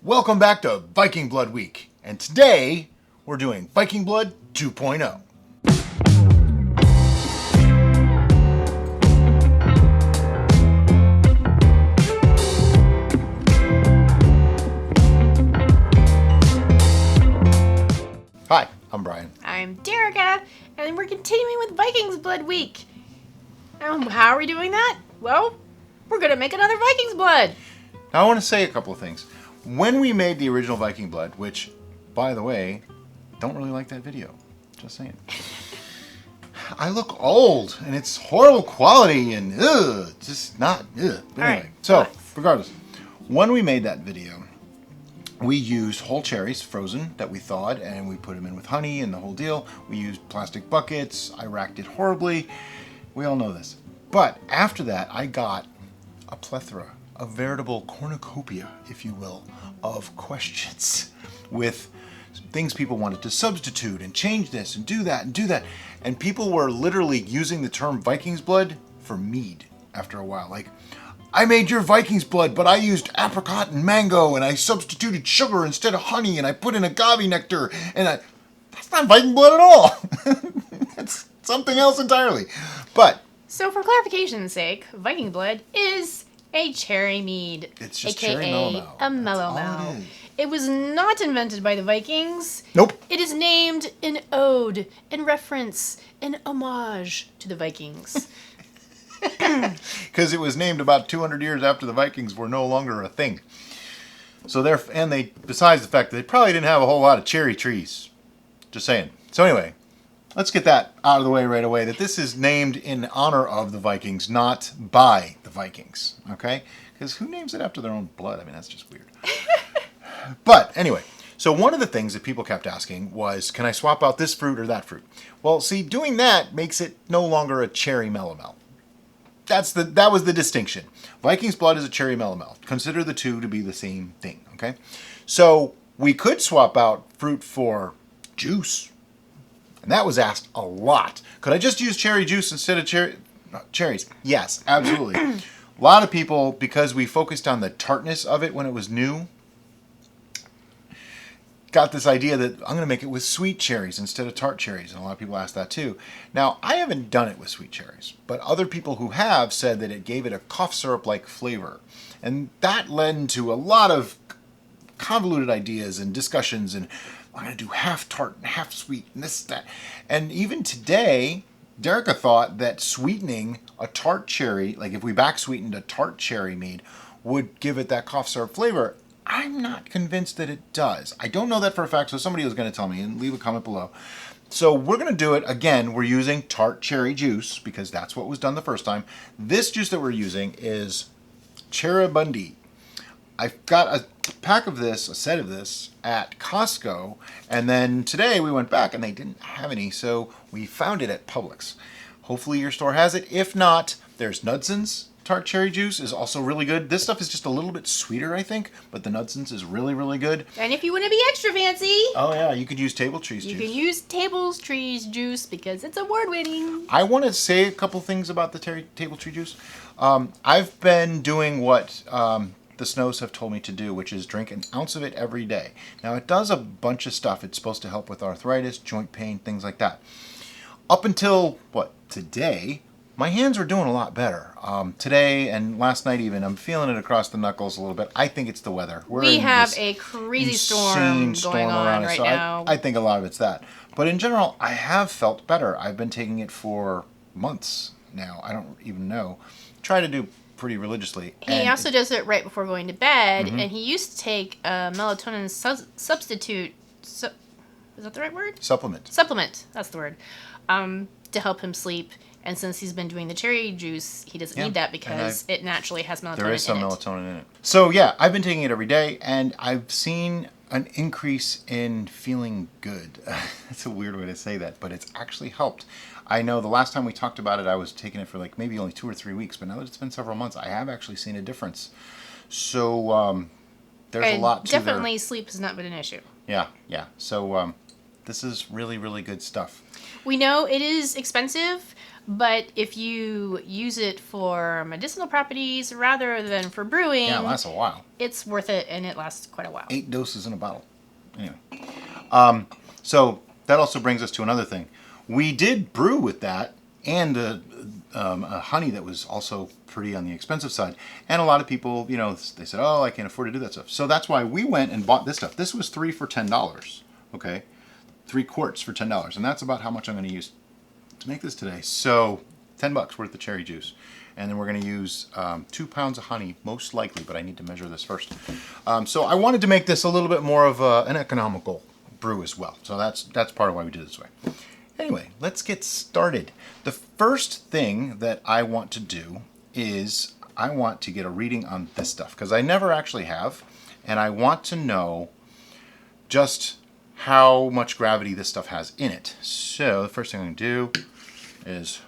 Welcome back to Viking Blood Week, and today we're doing Viking Blood 2.0. Hi, I'm Brian. I'm Derica, and we're continuing with Vikings Blood Week. How are we doing that? Well, we're going to make another Vikings Blood. Now I want to say a couple of things. When we made the original Viking Blood, which, by the way, don't really like that video. Just saying. I look old, and it's horrible quality, and just not, But anyway, right, so, relax. regardless, when we made that video, we used whole cherries, frozen, that we thawed, and we put them in with honey and the whole deal. We used plastic buckets. I racked it horribly. We all know this. But after that, I got a plethora, a veritable cornucopia, if you will, of questions with things people wanted to substitute and change this and do that and do that. And people were literally using the term Vikings Blood for mead after a while. Like, I made your Vikings Blood, but I used apricot and mango, and I substituted sugar instead of honey, and I put in agave nectar, and that's not Viking Blood at all. That's something else entirely. But So, for clarification's sake, Viking Blood is a cherry mead, it's just aka cherry mellow. a mellow That's all mel. it is. It was not invented by the Vikings. Nope. It is named in ode, in reference, in homage to the Vikings. Because it was named about 200 years after the Vikings were no longer a thing. So besides the fact that they probably didn't have a whole lot of cherry trees. Just saying. So anyway, let's get that out of the way right away, that this is named in honor of the Vikings, not by the Vikings. Okay? Because who names it after their own blood? I mean, that's just weird. But anyway, so one of the things that people kept asking was, can I swap out this fruit or that fruit? Well, see, doing that makes it no longer a cherry melomel. That was the distinction. Vikings Blood is a cherry melomel. Consider the two to be the same thing, okay? So we could swap out fruit for juice. And that was asked a lot. Could I just use cherry juice instead of cherries? Yes, absolutely. A lot of people, because we focused on the tartness of it when it was new, got this idea that I'm going to make it with sweet cherries instead of tart cherries, and a lot of people ask that too. Now, I haven't done it with sweet cherries, but other people who have said that it gave it a cough syrup-like flavor, and that led to a lot of convoluted ideas and discussions, and I'm going to do half tart and half sweet, and this, that. And even today, Derica thought that sweetening a tart cherry, like if we back sweetened a tart cherry mead, would give it that cough syrup flavor. I'm not convinced that it does. I don't know that for a fact, so somebody was going to tell me, and leave a comment below. So we're going to do it again. We're using tart cherry juice because that's what was done the first time. This juice that we're using is Cherrybundi. I've got a pack of this, a set of this, at Costco, and then today we went back and they didn't have any, so we found it at Publix. Hopefully your store has it. If not, there's Nudson's. Tart cherry juice is also really good. This stuff is just a little bit sweeter, I think, but the Nudson's is really, really good. And if you want to be extra fancy, Oh yeah, you could use table trees juice. you can use Table Trees juice because it's award-winning. I want to say a couple things about the table tree juice. I've been doing what the Snows have told me to do, which is drink an ounce of it every day. Now, it does a bunch of stuff. It's supposed to help with arthritis, joint pain, things like that. Up until, today, my hands were doing a lot better. Today and last night even, I'm feeling it across the knuckles a little bit. I think it's the weather. We have a crazy storm going on right now. I think a lot of it's that. But in general, I have felt better. I've been taking it for months now. I don't even know. Try to do pretty religiously. He also does it right before going to bed, and he used to take a melatonin substitute. Is that the right word? Supplement. Supplement. That's the word. To help him sleep. And since he's been doing the cherry juice, he doesn't need that because it naturally has melatonin in it. There is some melatonin in it. So yeah, I've been taking it every day, and I've seen an increase in feeling good. That's a weird way to say that, but it's actually helped. I know the last time we talked about it, I was taking it for like maybe only 2 or 3 weeks, but now that it's been several months, I have actually seen a difference. So there's a lot to definitely sleep has not been an issue. Yeah. So this is really, really good stuff. We know it is expensive, But if you use it for medicinal properties rather than for brewing, Yeah, it lasts a while. it's worth it, and it lasts quite a while. 8 doses in a bottle. Anyway. So that also brings us to another thing. We did brew with that and a honey that was also pretty on the expensive side. And a lot of people, you know, they said, oh, I can't afford to do that stuff. So that's why we went and bought this stuff. This was 3 for $10. Okay. 3 quarts for $10. And that's about how much I'm going to use to make this today. So $10 worth of cherry juice. And then we're going to use 2 pounds of honey, most likely, but I need to measure this first. So I wanted to make this a little bit more of an economical brew as well. So that's part of why we did it this way. Anyway, let's get started. The first thing that I want to do is I want to get a reading on this stuff, because I never actually have, and I want to know just how much gravity this stuff has in it. So the first thing I'm going to do is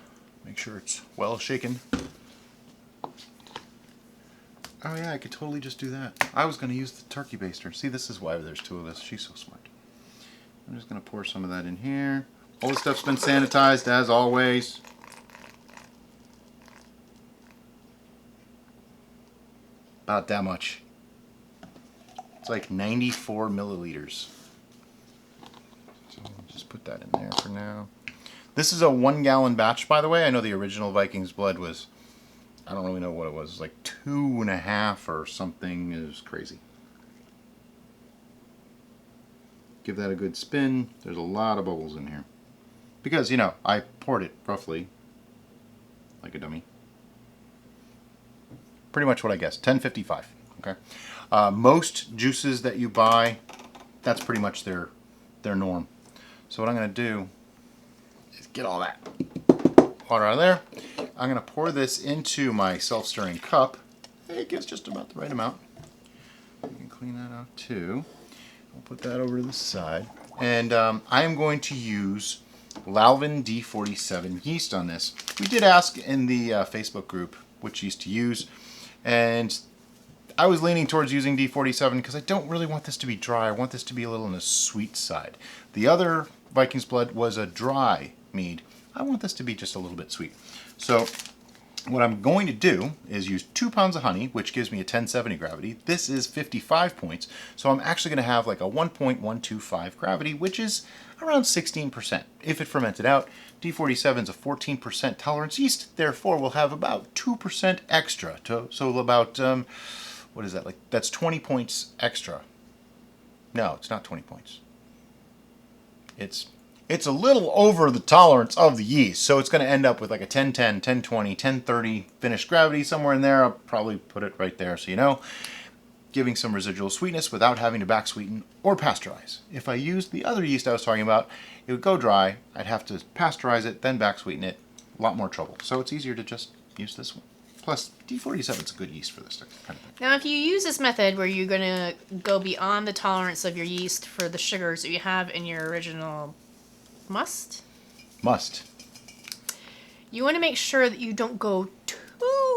make sure it's well shaken. Oh yeah, I could totally just do that. I was going to use the turkey baster. See, this is why there's 2 of us. She's so smart. I'm just going to pour some of that in here. All the stuff's been sanitized as always. About that much. It's like 94 milliliters. So just put that in there for now. This is a 1 gallon batch, by the way. I know the original Vikings Blood was, I don't really know what it was. It was like 2.5 or something. It was crazy. Give that a good spin. There's a lot of bubbles in here. Because, you know, I poured it roughly like a dummy. Pretty much what I guessed. 1055. Okay. Most juices that you buy, that's pretty much their norm. So what I'm going to do is get all that water out of there. I'm going to pour this into my self-stirring cup. It gives just about the right amount. You can clean that out too. I'll put that over to the side. And I am going to use Lalvin D47 yeast on this. We did ask in the Facebook group which yeast to use, and I was leaning towards using D47 because I don't really want this to be dry. I want this to be a little on the sweet side. The other Vikings Blood was a dry mead. I want this to be just a little bit sweet. So what I'm going to do is use 2 pounds of honey, which gives me a 1070 gravity. This is 55 points, so I'm actually going to have like a 1.125 gravity, which is around 16%. If it fermented out, D47 is a 14% tolerance yeast, therefore we'll have about 2% extra. So about, what is that, like, that's 20 points extra. No, it's not 20 points. It's a little over the tolerance of the yeast, so it's going to end up with like a 1010, 1020, 1030 finished gravity, somewhere in there. I'll probably put it right there so you know. Giving some residual sweetness without having to back sweeten or pasteurize. If I used the other yeast I was talking about, it would go dry. I'd have to pasteurize it, then back sweeten it. A lot more trouble. So it's easier to just use this one. Plus, D47 is a good yeast for this kind of thing. Now, if you use this method where you're going to go beyond the tolerance of your yeast for the sugars that you have in your original must, you want to make sure that you don't go too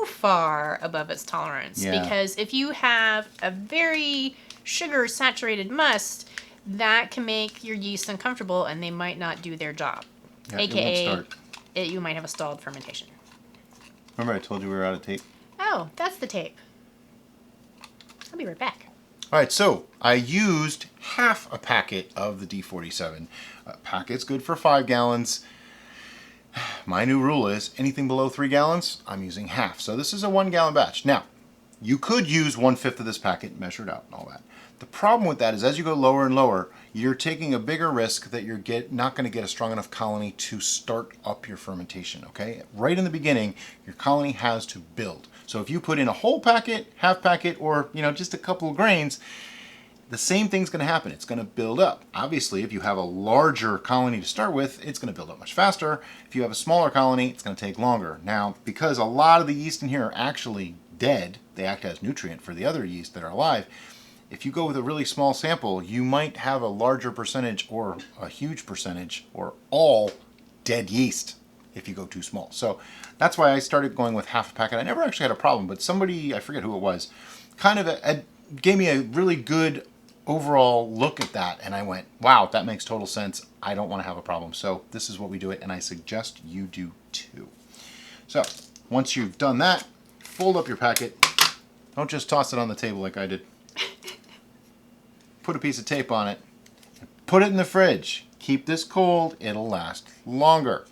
far above its tolerance. Yeah. Because if you have a very sugar saturated must, that can make your yeast uncomfortable and they might not do their job. Yeah, AKA, you might have a stalled fermentation. Remember I told you we were out of tape? Oh, that's the tape. I'll be right back. All right, so I used half a packet of the D47. A packet's good for 5 gallons. My new rule is anything below 3 gallons, I'm using half. So this is a 1 gallon batch. Now, you could use 1/5 of this packet, measured out and all that. The problem with that is as you go lower and lower, you're taking a bigger risk that you're not going to get a strong enough colony to start up your fermentation, okay? Right in the beginning, your colony has to build. So if you put in a whole packet, half packet, or just a couple of grains, the same thing's going to happen. It's going to build up. Obviously, if you have a larger colony to start with, it's going to build up much faster. If you have a smaller colony, it's going to take longer. Now, because a lot of the yeast in here are actually dead, they act as nutrient for the other yeast that are alive. If you go with a really small sample, you might have a larger percentage or a huge percentage or all dead yeast if you go too small. So that's why I started going with half a packet. I never actually had a problem, but somebody, I forget who it was, kind of gave me a really good overall look at that, and I went, wow, that makes total sense. I don't want to have a problem. So this is what we do it, and I suggest you do too. So once you've done that, fold up your packet. Don't just toss it on the table like I did. Put a piece of tape on it. Put it in the fridge. Keep this cold. It'll last longer.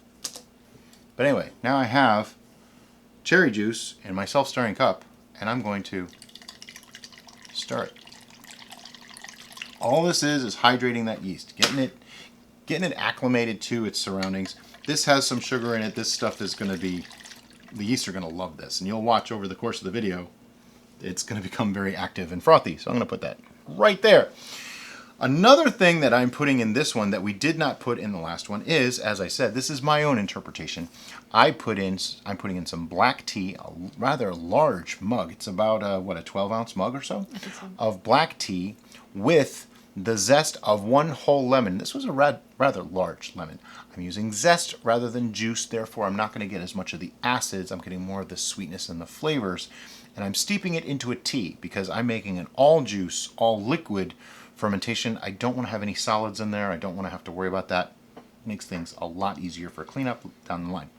But anyway, now I have cherry juice in my self-stirring cup, and I'm going to stir it. All this is hydrating that yeast, getting it acclimated to its surroundings. This has some sugar in it. This stuff is going to be, the yeast are going to love this, and you'll watch over the course of the video, it's going to become very active and frothy. So I'm going to put that right there. Another thing that I'm putting in this one that we did not put in the last one is, as I said, this is my own interpretation. I'm putting in some black tea, a rather large mug. It's about a 12-ounce mug or so of black tea with the zest of one whole lemon. This was a rather large lemon. I'm using zest rather than juice, therefore I'm not going to get as much of the acids. I'm getting more of the sweetness and the flavors. And I'm steeping it into a tea because I'm making an all juice, all liquid fermentation. I don't want to have any solids in there. I don't want to have to worry about that. It makes things a lot easier for cleanup down the line.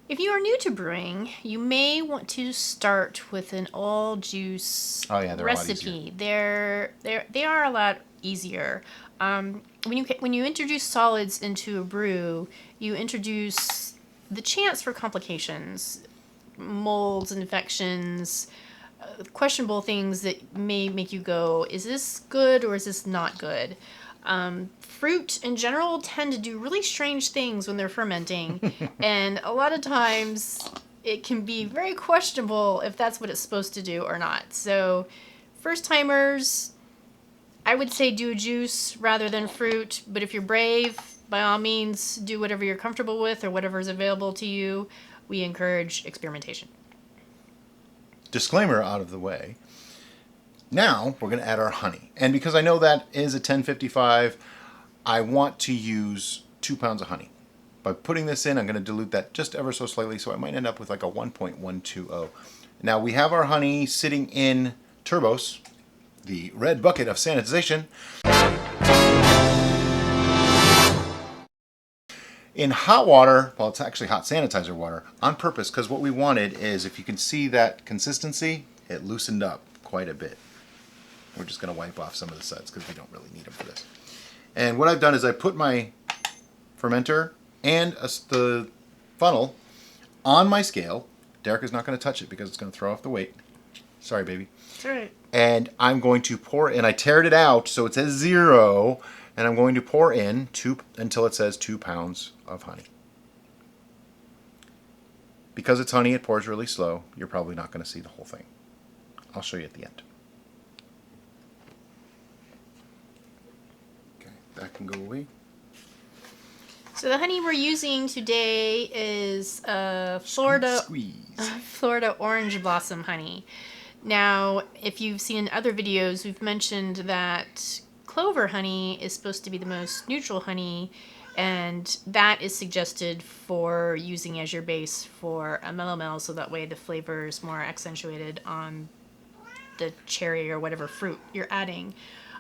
If you are new to brewing, you may want to start with an all juice recipe. They are a lot easier. When you introduce solids into a brew, you introduce the chance for complications, molds, infections, questionable things that may make you go, is this good or is this not good? Fruit in general tend to do really strange things when they're fermenting, and a lot of times it can be very questionable if that's what it's supposed to do or not. So first timers, I would say do juice rather than fruit, but if you're brave, by all means do whatever you're comfortable with or whatever is available to you. We encourage experimentation. Disclaimer out of the way. Now we're going to add our honey. And because I know that is a 1055, I want to use 2 pounds of honey. By putting this in, I'm going to dilute that just ever so slightly, so I might end up with like a 1.120. Now we have our honey sitting in TRBOS, the red bucket of sanitization. In hot water, well, it's actually hot sanitizer water, on purpose, because what we wanted is, if you can see that consistency, it loosened up quite a bit. We're just going to wipe off some of the suds because we don't really need them for this. And what I've done is I put my fermenter and the funnel on my scale. Derek is not going to touch it because it's going to throw off the weight. Sorry, baby. That's all right. And I'm going to pour, and I teared it out so it says 0, and I'm going to pour in until it says 2 pounds of honey. Because it's honey, it pours really slow. You're probably not going to see the whole thing. I'll show you at the end. Okay, that can go away. So the honey we're using today is Florida orange blossom honey. Now, if you've seen in other videos, we've mentioned that clover honey is supposed to be the most neutral honey, and that is suggested for using as your base for a mellow, so that way the flavor is more accentuated on the cherry or whatever fruit you're adding.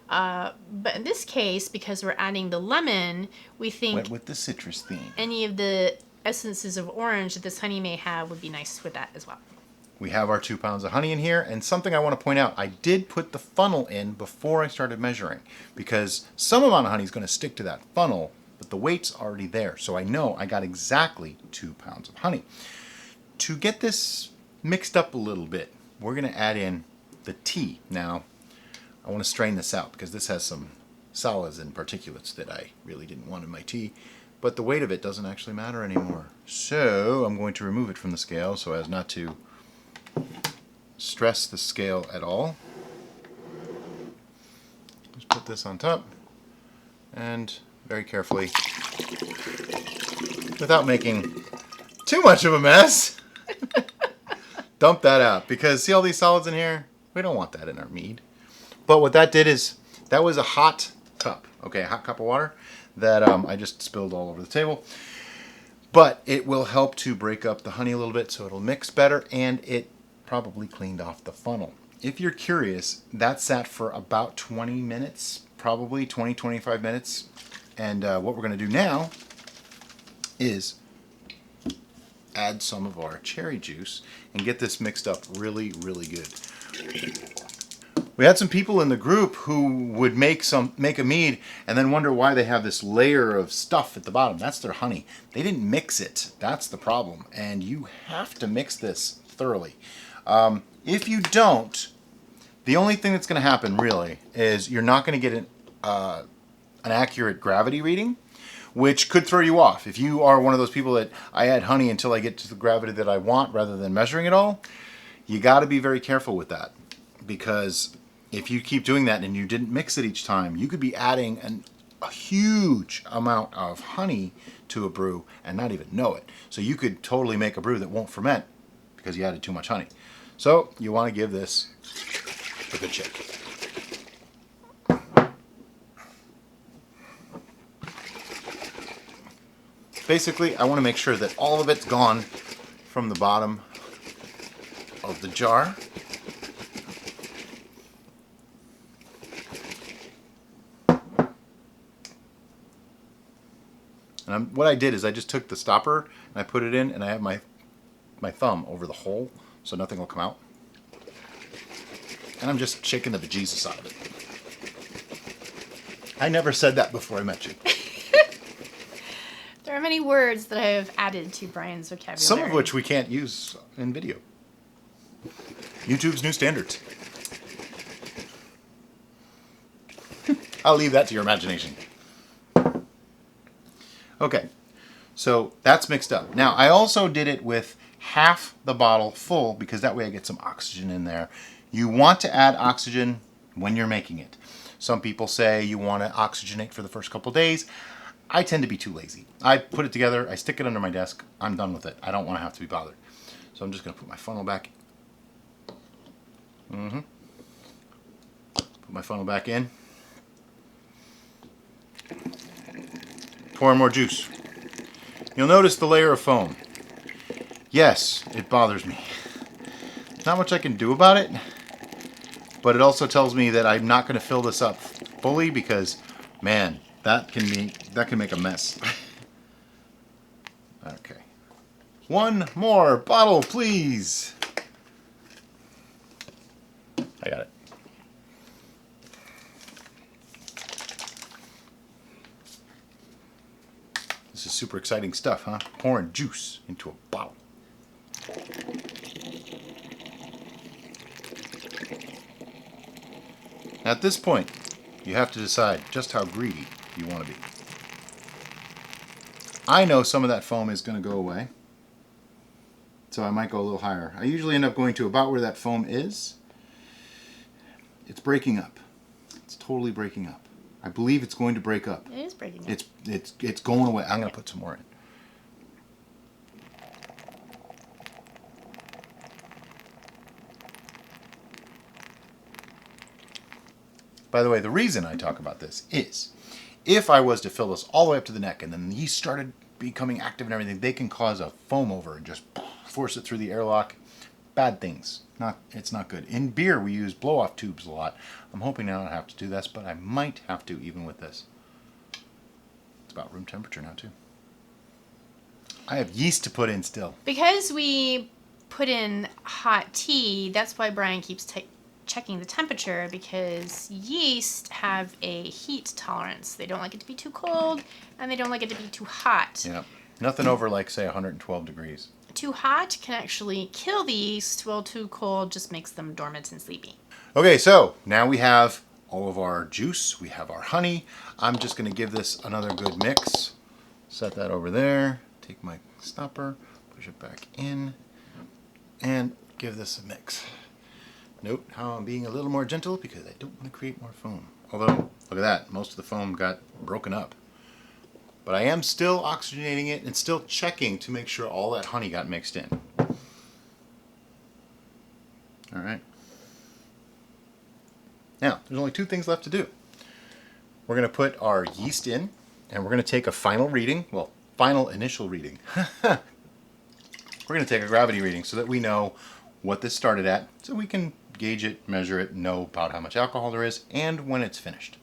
But in this case, because we're adding the lemon, we think went with the citrus theme. Any of the essences of orange that this honey may have would be nice with that as well. We have our 2 pounds of honey in here, and something I want to point out, I did put the funnel in before I started measuring, because some amount of honey is going to stick to that funnel, but the weight's already there, so I know I got exactly 2 pounds of honey. To get this mixed up a little bit, we're going to add in the tea. Now, I want to strain this out because this has some solids and particulates that I really didn't want in my tea, but the weight of it doesn't actually matter anymore. So I'm going to remove it from the scale so as not to stress the scale at all. Just put this on top and very carefully, without making too much of a mess, dump that out, because see all these solids in here? We don't want that in our mead. But what that did is, that was a hot cup, okay, a hot cup of water that I just spilled all over the table. But it will help to break up the honey a little bit so it'll mix better, and it probably cleaned off the funnel. if you're curious, that sat for about 20 minutes, probably 20, 25 minutes. And what we're going to do now is add some of our cherry juice and get this mixed up really, really good. We had some people in the group who would make a mead and then wonder why they have this layer of stuff at the bottom. That's their honey. They didn't mix it. That's the problem. And you have to mix this thoroughly. If you don't, the only thing that's going to happen really is you're not going to get an accurate gravity reading, which could throw you off. If you are one of those people that I add honey until I get to the gravity that I want rather than measuring it all, you got to be very careful with that, because if you keep doing that and you didn't mix it each time, you could be adding a huge amount of honey to a brew and not even know it. So you could totally make a brew that won't ferment because you added too much honey. So you want to give this a good shake. Basically, I want to make sure that all of it's gone from the bottom of the jar. And what I did is I just took the stopper and I put it in, and I have my thumb over the hole so nothing will come out. And I'm just shaking the bejesus out of it. I never said that before I met you. There are many words that I have added to Brian's vocabulary. Some of which we can't use in video. YouTube's new standards. I'll leave that to your imagination. Okay, so that's mixed up. Now, I also did it with half the bottle full because that way I get some oxygen in there. You want to add oxygen when you're making it. Some people say you want to oxygenate for the first couple days. I tend to be too lazy. I put it together, I stick it under my desk, I'm done with it. I don't want to have to be bothered. So I'm just going to put my funnel back. Put my funnel back in. Pour in more juice. You'll notice the layer of foam. Yes, it bothers me. Not much I can do about it, but it also tells me that I'm not going to fill this up fully because, man, that can make a mess. Okay. One more bottle, please. I got it. This is super exciting stuff, huh? Pouring juice into a bottle. At this point, you have to decide just how greedy you want to be. I know some of that foam is going to go away, so I might go a little higher. I usually end up going to about where that foam is. It's breaking up. It's totally breaking up. I believe it's going to break up. It is breaking up. It's going away. I'm going to put some more in. By the way, the reason I talk about this is if I was to fill this all the way up to the neck and then the yeast started becoming active and everything, they can cause a foam over and just force it through the airlock. Bad things. It's not good. In beer, we use blow-off tubes a lot. I'm hoping I don't have to do this, but I might have to even with this. It's about room temperature now, too. I have yeast to put in still. Because we put in hot tea, that's why Brian keeps checking the temperature, because yeast have a heat tolerance. They don't like it to be too cold, and they don't like it to be too hot. Yeah. Nothing over, like, say, 112 degrees. Too hot can actually kill the yeast, while too cold just makes them dormant and sleepy. Okay, so now we have all of our juice. We have our honey. I'm just going to give this another good mix. Set that over there. Take my stopper, push it back in, and give this a mix. Note how I'm being a little more gentle because I don't want to create more foam. Although, look at that. Most of the foam got broken up. But I am still oxygenating it and still checking to make sure all that honey got mixed in. All right. Now, there's only two things left to do. We're going to put our yeast in, and we're going to take a final reading. Well, final initial reading. We're going to take a gravity reading so that we know what this started at, so we can gauge it, measure it, know about how much alcohol there is, and when it's finished.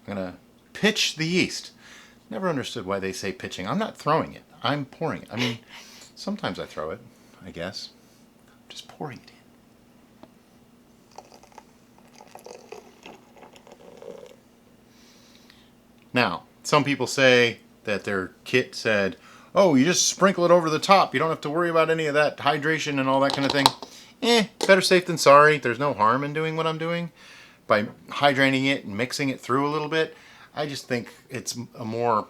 I'm going to pitch the yeast. Never understood why they say pitching. I'm not throwing it. I'm pouring it. I mean, sometimes I throw it, I guess. I'm just pouring it in. Now, some people say that their kit said, oh, you just sprinkle it over the top. You don't have to worry about any of that hydration and all that kind of thing. Better safe than sorry. There's no harm in doing what I'm doing by hydrating it and mixing it through a little bit. I just think it's a more,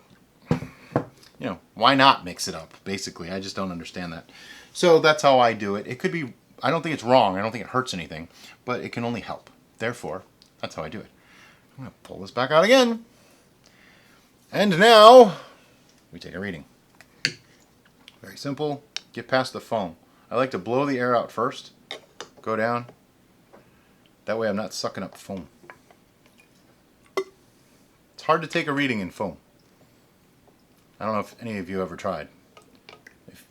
why not mix it up, basically. I just don't understand that. So that's how I do it. It could be, I don't think it's wrong. I don't think it hurts anything, but it can only help. Therefore, that's how I do it. I'm going to pull this back out again. And now, we take a reading. Very simple. Get past the foam. I like to blow the air out first. Go down. That way I'm not sucking up foam. It's hard to take a reading in foam. I don't know if any of you ever tried.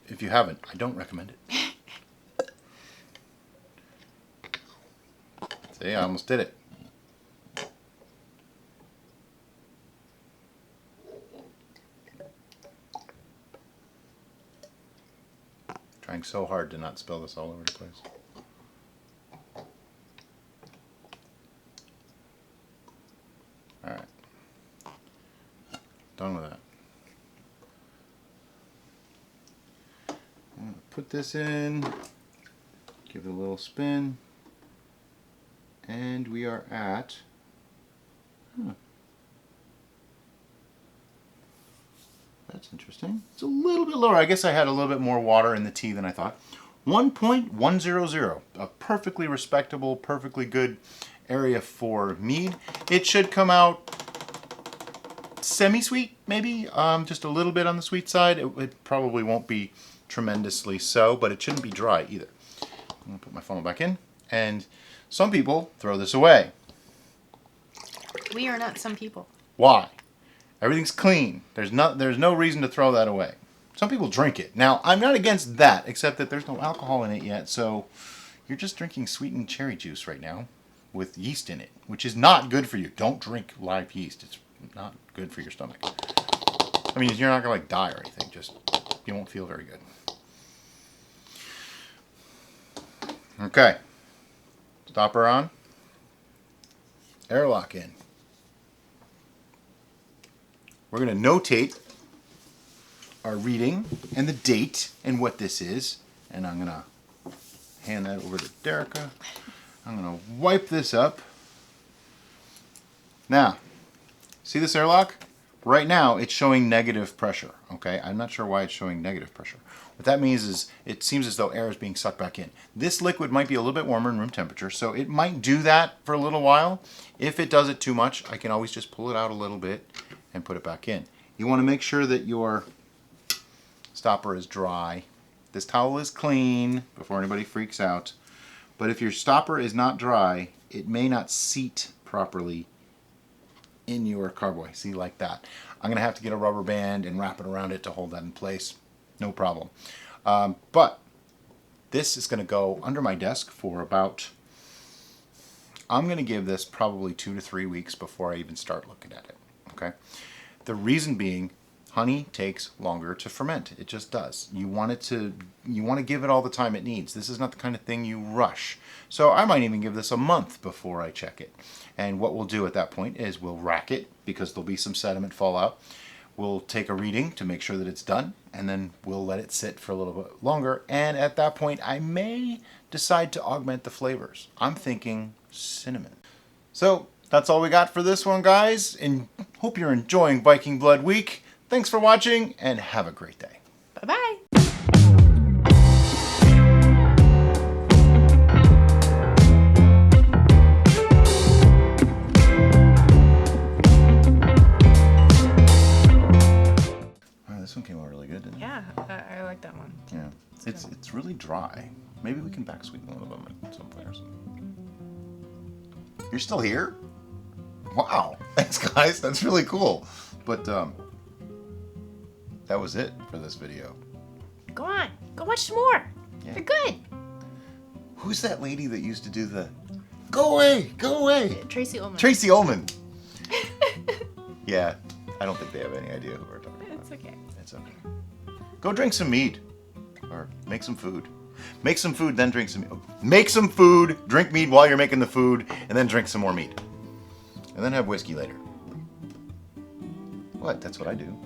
If you haven't, I don't recommend it. See, I almost did it. Trying so hard to not spill this all over the place. Alright. Done with that. I'm going to put this in, give it a little spin, and we are at that's interesting. It's a little bit lower. I guess I had a little bit more water in the tea than I thought. 1.100. A perfectly respectable, perfectly good area for mead. It should come out semi-sweet, maybe. Just a little bit on the sweet side. It probably won't be tremendously so, but it shouldn't be dry either. I'm going to put my funnel back in. And some people throw this away. We are not some people. Why? Everything's clean. There's no reason to throw that away. Some people drink it. Now, I'm not against that, except that there's no alcohol in it yet, so you're just drinking sweetened cherry juice right now with yeast in it, which is not good for you. Don't drink live yeast. It's not good for your stomach. I mean, you're not going to die or anything. Just, you won't feel very good. Okay. Stopper on. Airlock in. We're going to notate our reading and the date and what this is. And I'm going to hand that over to Derica. I'm going to wipe this up. Now, see this airlock? Right now, it's showing negative pressure. Okay, I'm not sure why it's showing negative pressure. What that means is it seems as though air is being sucked back in. This liquid might be a little bit warmer in room temperature, so it might do that for a little while. If it does it too much, I can always just pull it out a little bit and put it back in. You want to make sure that your stopper is dry. This towel is clean before anybody freaks out. But if your stopper is not dry, it may not seat properly in your carboy. See, like that. I'm going to have to get a rubber band and wrap it around it to hold that in place. No problem. But this is going to go under my desk for about, I'm going to give this probably 2 to 3 weeks before I even start looking at it. Okay. The reason being, honey takes longer to ferment. It just does. You want to give it all the time it needs. This is not the kind of thing you rush. So I might even give this a month before I check it. And what we'll do at that point is we'll rack it because there'll be some sediment fallout. We'll take a reading to make sure that it's done, and then we'll let it sit for a little bit longer. And at that point, I may decide to augment the flavors. I'm thinking cinnamon. So that's all we got for this one, guys. And hope you're enjoying Viking Blood Week. Thanks for watching, and have a great day. Bye-bye. This one came out really good, didn't it? Yeah, I like that one. Yeah, it's really dry. Maybe we can back sweeten a little bit at some point or something. You're still here? Wow, thanks guys. That's really cool. But that was it for this video. Go on, go watch some more. Yeah. They're good. Who's that lady that used to do the go away, go away? Tracy Ullman. Tracy Ullman. Yeah, I don't think they have any idea who we're talking about. It's okay. It's okay. Go drink some mead. Or make some food. Make some food, then drink some... Make some food, drink mead while you're making the food, and then drink some more mead. And then have whiskey later. What? That's what I do.